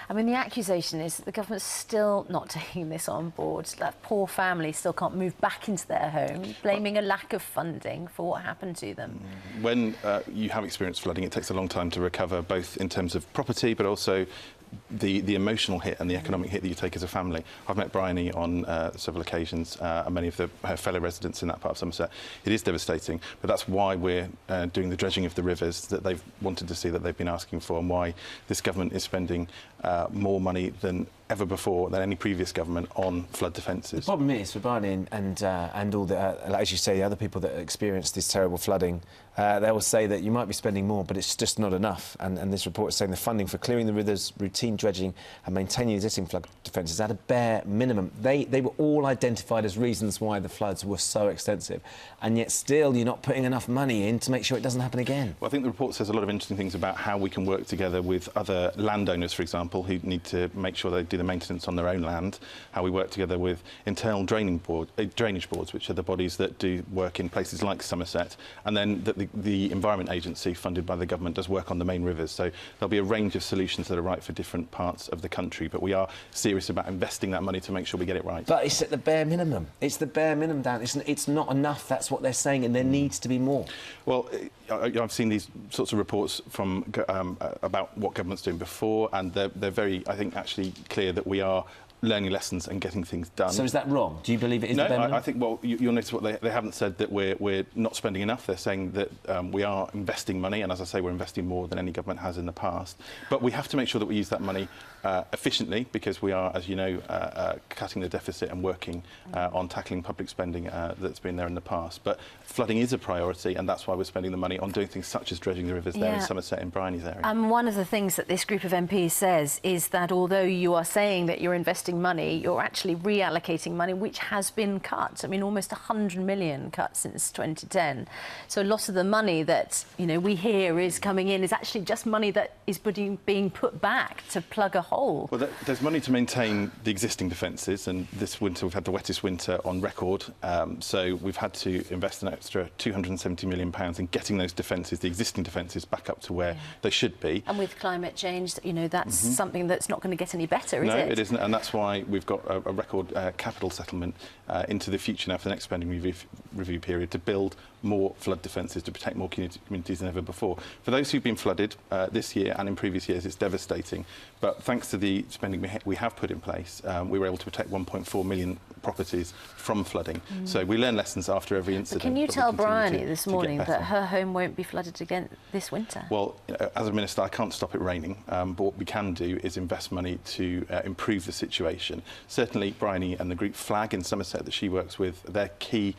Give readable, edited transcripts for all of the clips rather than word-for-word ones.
I mean, the accusation is that the government's still not taking this on board. That poor family still can't move back into their home, blaming a lack of funding for what happened to them. When you have experienced flooding, it takes a long time to recover, both in terms of property, but also the emotional hit and the economic hit that you take as a family. I've met Bryony on several occasions, and many of her fellow residents in that part of Somerset. It is devastating, but that's why we're doing the dredging of the rivers that they've wanted to see, that they've been asking for, and why this government is spending more money than ever before, than any previous government, on flood defences. The problem is, for Bryony and all the, as you say, the other people that experienced this terrible flooding, they will say that you might be spending more, but it's just not enough. And this report is saying the funding for clearing the rivers, routine dredging and maintaining existing flood defences at a bare minimum. They were all identified as reasons why the floods were so extensive, and yet still you're not putting enough money in to make sure it doesn't happen again. Well, I think the report says a lot of interesting things about how we can work together with other landowners, for example, who need to make sure they do the maintenance on their own land, how we work together with internal drainage boards, which are the bodies that do work in places like Somerset, and then that the Environment Agency, funded by the government, does work on the main rivers. So there'll be a range of solutions that are right for different parts of the country, but we are serious about investing that money to make sure we get it right. But it's at the bare minimum. It's the bare minimum, Dan. It's not enough, that's what they're saying, and there needs to be more. Well, I've seen these sorts of reports from about what government's doing before, and they're very, I think, actually clear that we are learning lessons and getting things done. So is that wrong? Do you believe it is the bare minimum? I think, well, you'll notice what they haven't said that we're not spending enough. They're saying that we are investing money, and as I say, we're investing more than any government has in the past. But we have to make sure that we use that money efficiently, because we are, as you know, cutting the deficit and working on tackling public spending that's been there in the past. But flooding is a priority, and that's why we're spending the money on doing things such as dredging the rivers there in Somerset, in Bryony's area. One of the things that this group of MPs says is that although you are saying that you're investing money, you're actually reallocating money which has been cut. I mean, almost 100 million cut since 2010. So a lot of the money that, you know, we hear is coming in is actually just money that is being put back to plug a hole. Well, there's money to maintain the existing defences, and this winter we've had the wettest winter on record. So we've had to invest an extra £270 million in getting those defences, the existing defences, back up to where they should be. And with climate change, you know, that's something that's not going to get any better, is it? No, it isn't, and that's why we've got a record capital settlement into the future now for the next spending review period, to build more flood defences, to protect more communities than ever before. For those who've been flooded this year and in previous years, it's devastating. But thanks to the spending we have put in place, we were able to protect 1.4 million properties from flooding. So we learn lessons after every incident. But can you tell Bryony this morning that her home won't be flooded again this winter? Well, as a minister, I can't stop it raining, but what we can do is invest money to improve the situation. Certainly, Bryony and the group flag in Somerset that she works with, their key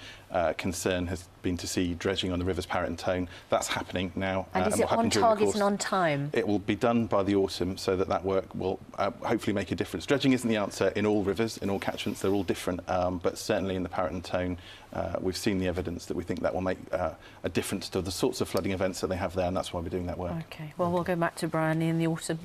concern has been to see dredging on the rivers Parrett and Tone. That's happening now. And is it on target and on time? It will be done by the autumn, so that work will hopefully make a difference. Dredging isn't the answer in all rivers, in all catchments. They're all different, but certainly in the Parrett and Tone, we've seen the evidence that we think that will make a difference to the sorts of flooding events that they have there, and that's why we're doing that work. OK, well, we'll go back to Bryony in the autumn.